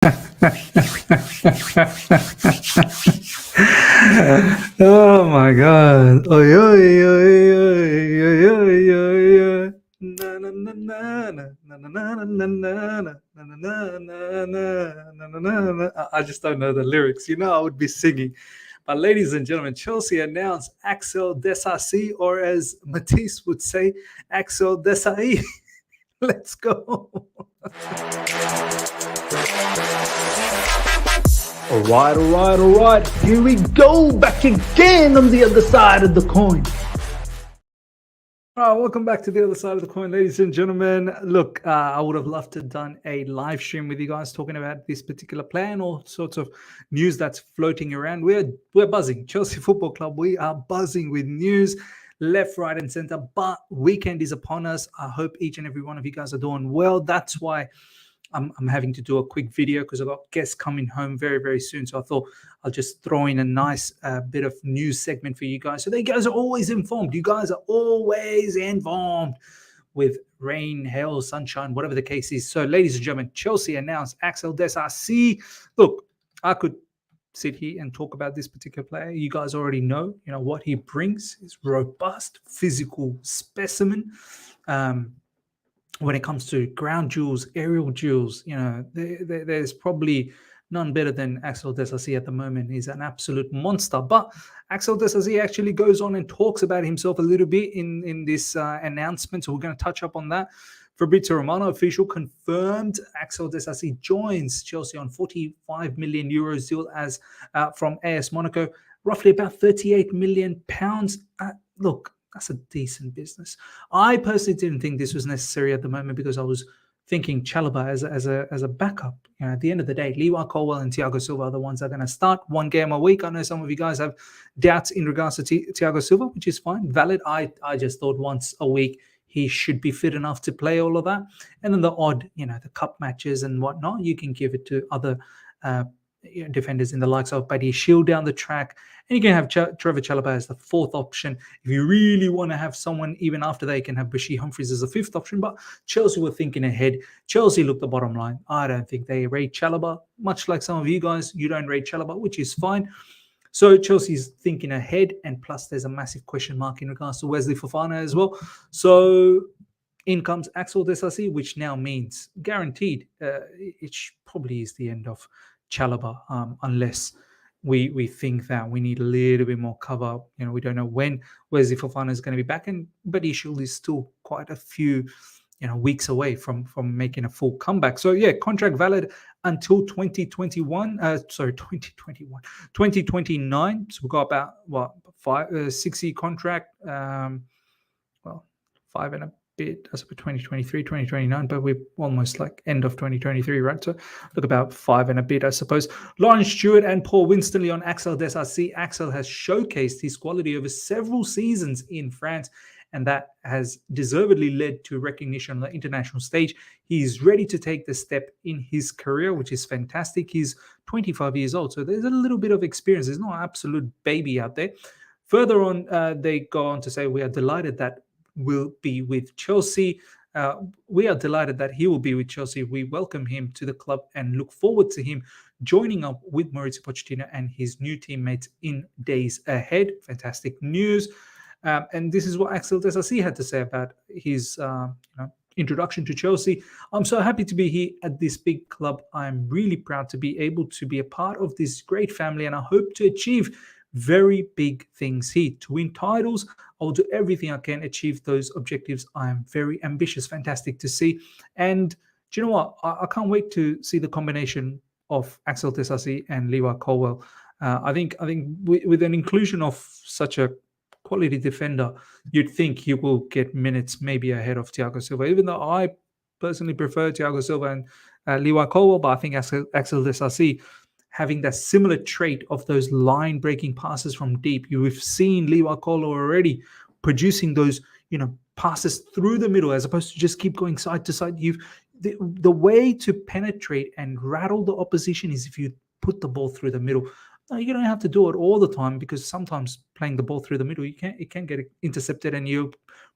Oh my god. Oy, oy, oy, oy, oy, oy, oy, oy. Na, na, na, na, na, na, na, na, na, na, na, na, na, na, na, na, na, na. I just don't know the lyrics. You know, I would be singing. But ladies and gentlemen, Chelsea announced Axel Disasi, or as Matisse would say, Axel Disasi. Let's go. All right. Here we go, back again on the other side of the coin. All right, welcome back to the other side of the coin, ladies and gentlemen. Look, I would have loved to have done a live stream with you guys talking about this particular plan, all sorts of news that's floating around. We're buzzing. Chelsea Football Club, we are buzzing with news left, right, and center. But weekend is upon us. I hope each and every one of you guys are doing well. That's why I'm having to do a quick video because I've got guests coming home very, very soon. So I thought I'll just throw in a nice bit of news segment for you guys. So you guys are always informed. You guys are always informed with rain, hail, sunshine, whatever the case is. So ladies and gentlemen, Chelsea announced Axel Disasi. Look, I could sit here and talk about this particular player. You guys already know, what he brings. He's robust, physical specimen. When it comes to ground duels, aerial duels, there's probably none better than Axel Disasi at the moment. He's an absolute monster. But Axel Disasi actually goes on and talks about himself a little bit in this announcement. So we're going to touch up on that. Fabrizio Romano, official, confirmed Axel Disasi joins Chelsea on 45 million euros deal as from AS Monaco, roughly about 38 million pounds. Look, that's a decent business. I personally didn't think this was necessary at the moment because I was thinking Chalobah as a backup. At the end of the day, Lewa Colwell and Thiago Silva are the ones that are going to start one game a week. I know some of you guys have doubts in regards to Thiago Silva, which is fine, valid. I just thought once a week he should be fit enough to play all of that. And then the odd, the cup matches and whatnot, you can give it to other defenders in the likes of Buddy Shield down the track, and you can have Trevor Chalobah as the fourth option. If you really want to have someone, even after they can have Bashir Humphries as a fifth option. But Chelsea were thinking ahead. Chelsea looked the bottom line. I don't think they rate Chalobah, much like some of you guys. You don't rate Chalobah, which is fine. So Chelsea's thinking ahead, and plus there's a massive question mark in regards to Wesley Fofana as well. So in comes Axel Disasi, which now means guaranteed it probably is the end of Chalobah, unless we think that we need a little bit more cover. We don't know when Wesley Fofana is going to be back, but Ishul is still quite a few weeks away from making a full comeback. So yeah, contract valid until 2029. So we've got about 6-year contract. 5 and a bit as for 2023, 2029, but we're almost like end of 2023, right? So look, about 5 and a bit, I suppose. Lawrence Stewart and Paul Winstonley on Axel Disasi. Axel has showcased his quality over several seasons in France, and that has deservedly led to recognition on the international stage. He is ready to take the step in his career, which is fantastic. He's 25 years old, so there's a little bit of experience. There's no absolute baby out there. Further on, they go on to say, we are delighted that will be with Chelsea. We are delighted that he will be with Chelsea. We welcome him to the club and look forward to him joining up with Maurizio Pochettino and his new teammates in days ahead. Fantastic news. And this is what Axel Disasi had to say about his introduction to Chelsea. I'm so happy to be here at this big club. I'm really proud to be able to be a part of this great family, and I hope to achieve very big things here. To win titles, I'll do everything I can achieve those objectives. I am very ambitious. Fantastic to see. And do you know what? I can't wait to see the combination of Axel Disasi and Lewa Colwell. I think with an inclusion of such a quality defender, you'd think he will get minutes maybe ahead of Thiago Silva, even though I personally prefer Thiago Silva and Lewa Colwell. But I think Axel Disasi, having that similar trait of those line-breaking passes from deep. We've seen Lewa Colwell already producing those, passes through the middle as opposed to just keep going side to side. The way to penetrate and rattle the opposition is if you put the ball through the middle. No, you don't have to do it all the time, because sometimes playing the ball through the middle, it can get intercepted and you're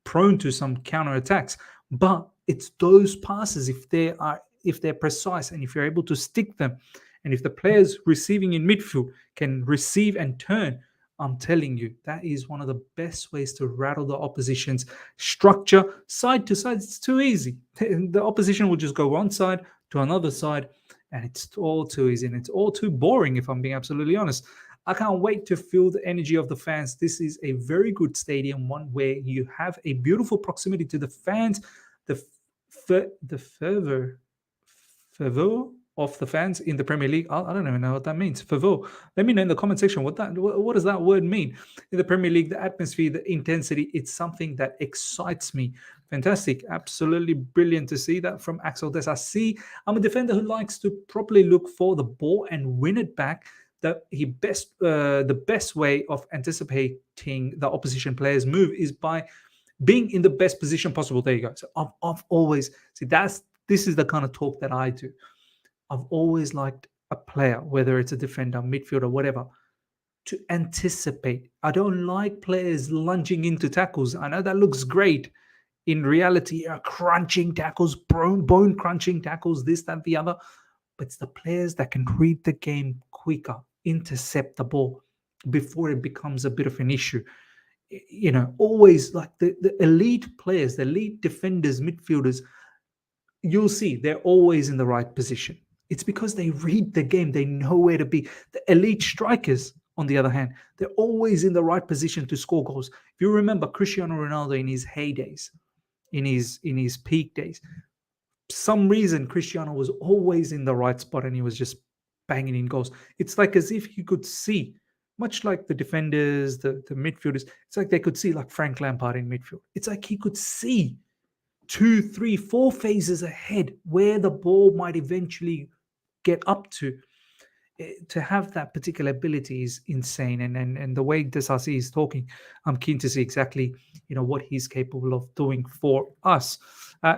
prone to some counter attacks. But it's those passes, if they are they're precise, and if you're able to stick them, and if the players receiving in midfield can receive and turn, I'm telling you, that is one of the best ways to rattle the opposition's structure side to side. It's too easy. The opposition will just go one side to another side, and it's all too easy, and it's all too boring, if I'm being absolutely honest. I can't wait to feel the energy of the fans. This is a very good stadium, one where you have a beautiful proximity to the fans, the fervor of the fans in the Premier League. I don't even know what that means. Fervor. Let me know in the comment section what does that word mean. In the Premier League, the atmosphere, the intensity, it's something that excites me. Fantastic. Absolutely brilliant to see that from Axel Disasi. I'm a defender who likes to properly look for the ball and win it back. The best way of anticipating the opposition player's move is by being in the best position possible. There you go. So I've always see this is the kind of talk that I do. I've always liked a player, whether it's a defender, midfielder, whatever, to anticipate. I don't like players lunging into tackles. I know that looks great. In reality, crunching tackles, bone crunching tackles, this, that, the other. But it's the players that can read the game quicker, intercept the ball before it becomes a bit of an issue. Always like the elite players, the elite defenders, midfielders, you'll see they're always in the right position. It's because they read the game. They know where to be. The elite strikers, on the other hand, they're always in the right position to score goals. If you remember Cristiano Ronaldo in his heydays, in his peak days, some reason Cristiano was always in the right spot and he was just banging in goals. It's like as if you could see, much like the defenders, the midfielders, it's like they could see like Frank Lampard in midfield. It's like he could see 2, 3, 4 phases ahead where the ball might eventually get up to. To have that particular ability is insane, and the way Disasi is talking, I'm keen to see exactly what he's capable of doing for us.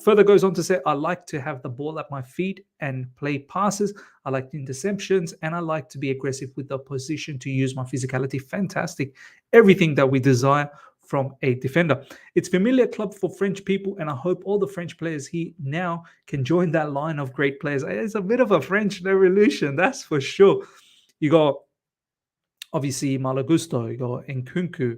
Further goes on to say, I like to have the ball at my feet and play passes. I like interceptions, and I like to be aggressive with the position to use my physicality. Fantastic, everything that we desire from a defender. It's familiar club for French people, and I hope all the French players here now can join that line of great players. It's a bit of a French revolution, that's for sure. You got obviously Malagusto, you got Nkunku,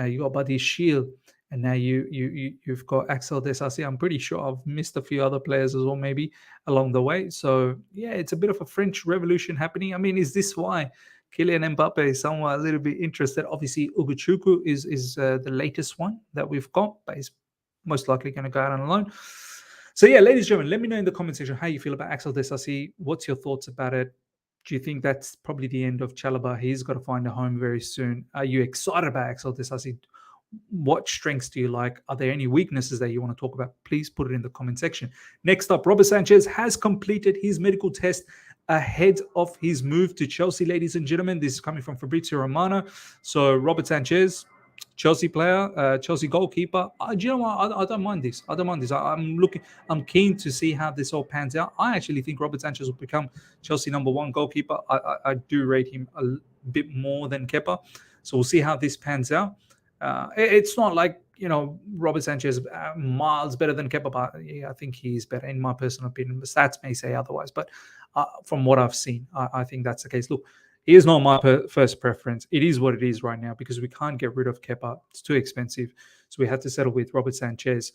you got Buddy Shield, and now you've got Axel Disasi. I'm pretty sure I've missed a few other players as well, maybe along the way. So yeah, it's a bit of a French revolution happening. I mean, is this why Kylian Mbappe is somewhat a little bit interested? Obviously, Ugochukwu is the latest one that we've got, but he's most likely going to go out on loan. So yeah, ladies and gentlemen, let me know in the comment section how you feel about Axel Disasi. What's your thoughts about it? Do you think that's probably the end of Chalobah? He's got to find a home very soon. Are you excited about Axel Disasi? What strengths do you like? Are there any weaknesses that you want to talk about? Please put it in the comment section. Next up, Robert Sánchez has completed his medical test ahead of his move to Chelsea, ladies and gentlemen. This is coming from Fabrizio Romano. So Robert Sánchez, Chelsea player, Chelsea goalkeeper. Do you know what? I don't mind this. I'm keen to see how this all pans out. I actually think Robert Sánchez will become Chelsea #1 goalkeeper. I do rate him a bit more than Kepa. So we'll see how this pans out. It's not like, Robert Sánchez miles better than Kepa, but I think he's better in my personal opinion. The stats may say otherwise, but from what I've seen, I think that's the case. Look, he is not my first preference. It is what it is right now because we can't get rid of Kepa. It's too expensive. So we had to settle with Robert Sánchez.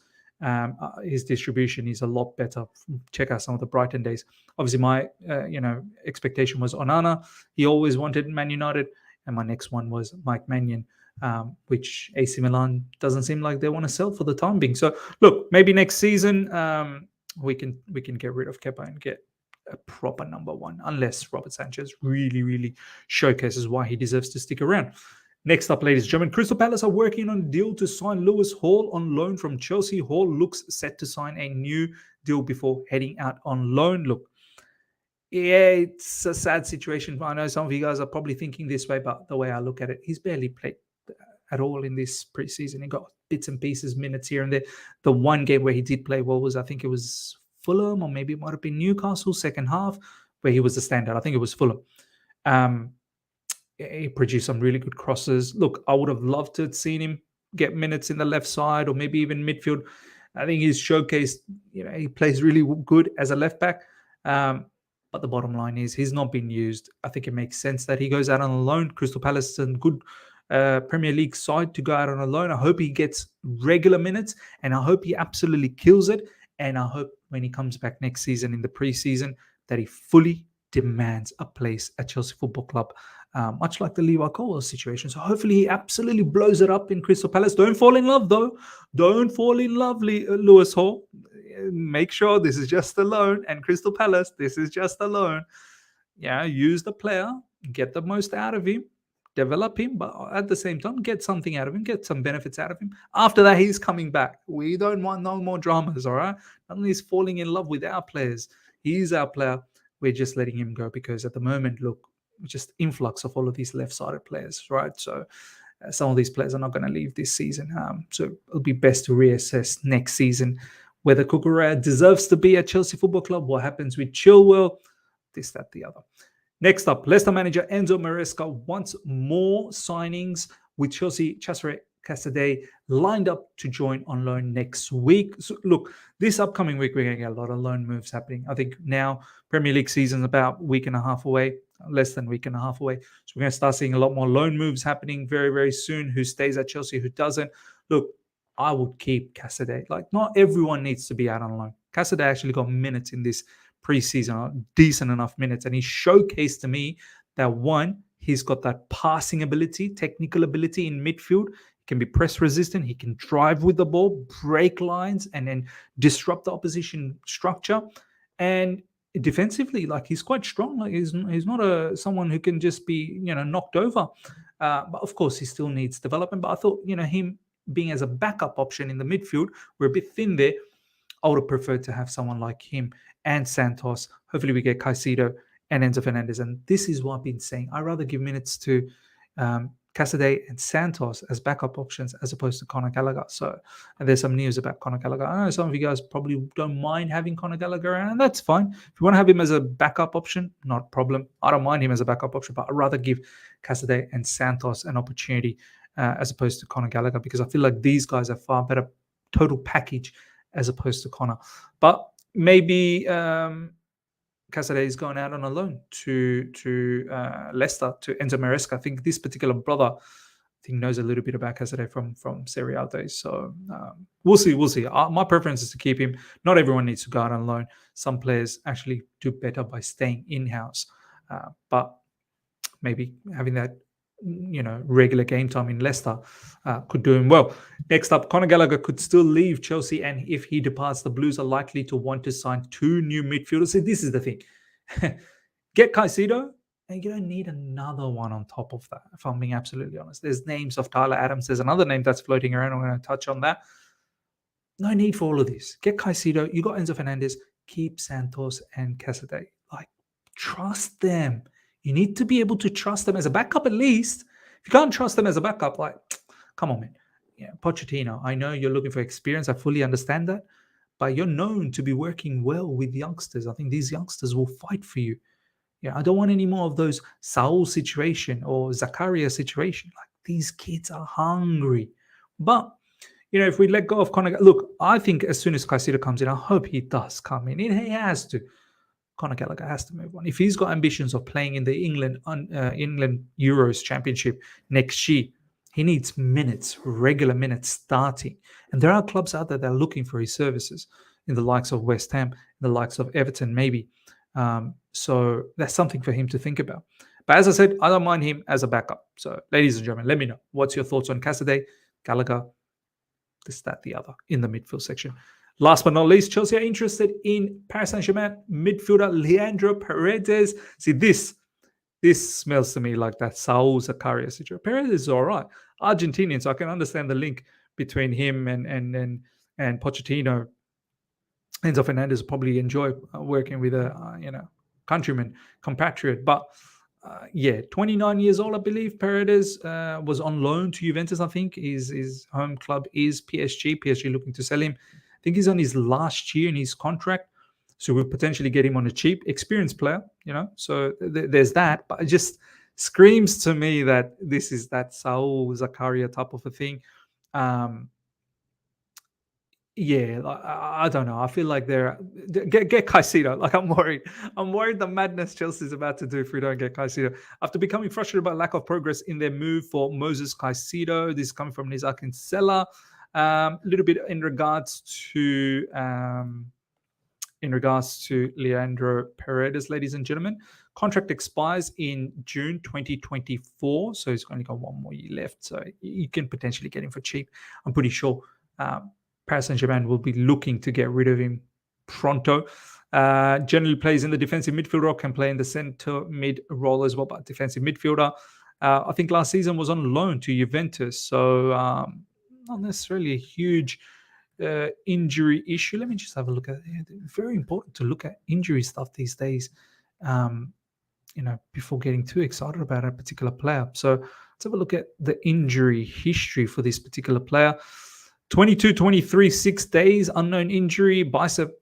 His distribution is a lot better. Check out some of the Brighton days. Obviously, my expectation was Onana. He always wanted Man United. And my next one was Mike Maignan. Which AC Milan doesn't seem like they want to sell for the time being. So look, maybe next season we can get rid of Kepa and get a proper #1, unless Robert Sánchez really, really showcases why he deserves to stick around. Next up, ladies and gentlemen, Crystal Palace are working on a deal to sign Lewis Hall on loan from Chelsea. Hall looks set to sign a new deal before heading out on loan. Look, yeah, it's a sad situation. I know some of you guys are probably thinking this way, but the way I look at it, he's barely played at all in this preseason. He got bits and pieces, minutes here and there. The one game where he did play well was, I think it was Fulham, or maybe it might have been Newcastle, second half, where he was the standout. I think it was Fulham. He produced some really good crosses. Look, I would have loved to have seen him get minutes in the left side or maybe even midfield. I think he's showcased, he plays really good as a left back. But the bottom line is he's not been used. I think it makes sense that he goes out on a loan. Crystal Palace is a good Premier League side to go out on a loan. I hope he gets regular minutes, and I hope he absolutely kills it. And I hope when he comes back next season in the preseason that he fully demands a place at Chelsea Football Club, much like the Levi Colwill situation. So hopefully he absolutely blows it up in Crystal Palace. Don't fall in love, though. Don't fall in love, Lewis Hall. Make sure this is just a loan. And Crystal Palace, this is just a loan. Yeah, use the player, get the most out of him, develop him, but at the same time, get something out of him, get some benefits out of him. After that, he's coming back. We don't want no more dramas, all right? Not only is falling in love with our players, he's our player. We're just letting him go because at the moment, look, just influx of all of these left-sided players, right? So some of these players are not going to leave this season. So it'll be best to reassess next season whether Cucurella deserves to be at Chelsea Football Club, what happens with Chilwell, this, that, the other. Next up, Leicester manager Enzo Maresca wants more signings with Chelsea. Cesare Casadei lined up to join on loan next week. So look, this upcoming week, we're going to get a lot of loan moves happening. I think now Premier League season's about a week and a half away, less than a week and a half away. So we're going to start seeing a lot more loan moves happening very, very soon. Who stays at Chelsea, who doesn't. Look, I would keep Casadei. Like, not everyone needs to be out on loan. Casadei actually got minutes in this preseason, decent enough minutes, and he showcased to me that one, he's got that passing ability, technical ability in midfield. He can be press resistant. He can drive with the ball, break lines, and then disrupt the opposition structure. And defensively, like, he's quite strong. Like, he's not someone who can just be knocked over. But of course, he still needs development. But I thought him being as a backup option in the midfield, we're a bit thin there. I would have preferred to have someone like him and Santos. Hopefully we get Caicedo and Enzo Fernandez. And this is what I've been saying. I'd rather give minutes to Casadei and Santos as backup options as opposed to Conor Gallagher. So, and there's some news about Conor Gallagher. I know some of you guys probably don't mind having Conor Gallagher around, and that's fine. If you want to have him as a backup option, not a problem. I don't mind him as a backup option, but I'd rather give Casadei and Santos an opportunity as opposed to Conor Gallagher, because I feel like these guys are far better total package as opposed to Conor. But maybe Casadei is going out on a loan to Leicester, to Enzo Maresca. I think this particular brother, knows a little bit about Casadei from Serie A days. So we'll see. My preference is to keep him. Not everyone needs to go out on loan. Some players actually do better by staying in-house. But maybe having that regular game time in Leicester could do him well. Next up, Conor Gallagher could still leave Chelsea, and if he departs, the Blues are likely to want to sign 2 new midfielders. So this is the thing. Get Caicedo, and you don't need another one on top of that, if I'm being absolutely honest. There's names of Tyler Adams. There's another name that's floating around. I'm going to touch on that. No need for all of this. Get Caicedo. You got Enzo Fernandez. Keep Santos and Casadei. Like, trust them. You need to be able to trust them as a backup at least. If you can't trust them as a backup, like, come on, man. Yeah, Pochettino, I know you're looking for experience. I fully understand that. But you're known to be working well with youngsters. I think these youngsters will fight for you. Yeah, I don't want any more of those Saul situation or Zakaria situation. Like, these kids are hungry. But, if we let go of Conor, look, I think as soon as Caicedo comes in, I hope he does come in. He has to. Conor Gallagher has to move on. If he's got ambitions of playing in the England Euros Championship next year, he needs minutes, regular minutes starting. And there are clubs out there that are looking for his services, in the likes of West Ham, in the likes of Everton, maybe. So that's something for him to think about. But as I said, I don't mind him as a backup. So, ladies and gentlemen, let me know. What's your thoughts on Casadei, Gallagher, this, that, the other in the midfield section? Last but not least, Chelsea are interested in Paris Saint-Germain midfielder Leandro Paredes. See, this smells to me like that Saul Zakaria situation. Paredes is all right. Argentinian, so I can understand the link between him and Pochettino. Enzo Fernandez probably enjoy working with a countryman, compatriot. But 29 years old, I believe. Paredes was on loan to Juventus. I think his home club is PSG. PSG looking to sell him. I think he's on his last year in his contract, so we'll potentially get him on a cheap, experienced player, So there's that. But it just screams to me that this is that Saul Zakaria type of a thing. Yeah, like, I don't know. I feel like get Caicedo. Like I'm worried. I'm worried the madness Chelsea's about to do if we don't get Caicedo. After becoming frustrated by lack of progress in their move for Moises Caicedo, this is coming from Nizar Kinsella. A little bit in regards to Leandro Paredes, ladies and gentlemen. Contract expires in June 2024, so he's only got one more year left. So you can potentially get him for cheap. I'm pretty sure Paris Saint-Germain will be looking to get rid of him pronto. Generally plays in the defensive midfielder, can play in the center mid role as well, but defensive midfielder. I think last season was on loan to Juventus, so not necessarily a huge injury issue. Let me just have a look at it. Very important to look at injury stuff these days, before getting too excited about a particular player. So let's have a look at the injury history for this particular player. 22-23, 6 days, unknown injury, bicep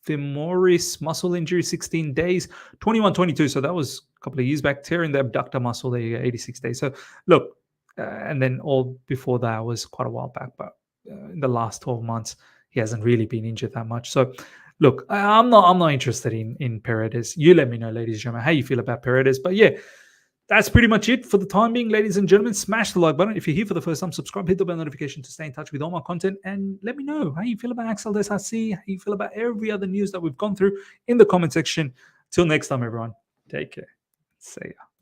femoris muscle injury, 16 days, 21-22. So that was a couple of years back, tearing the abductor muscle, there you go, 86 days. So look, and then all before that was quite a while back, but in the last 12 months, he hasn't really been injured that much. So look, I'm not interested in Paredes. You let me know, ladies and gentlemen, how you feel about Paredes. But yeah, that's pretty much it for the time being, ladies and gentlemen. Smash the like button. If you're here for the first time, subscribe, hit the bell notification to stay in touch with all my content, and let me know how you feel about Axel Disasi, how you feel about every other news that we've gone through in the comment section. Till next time, everyone, take care. See ya.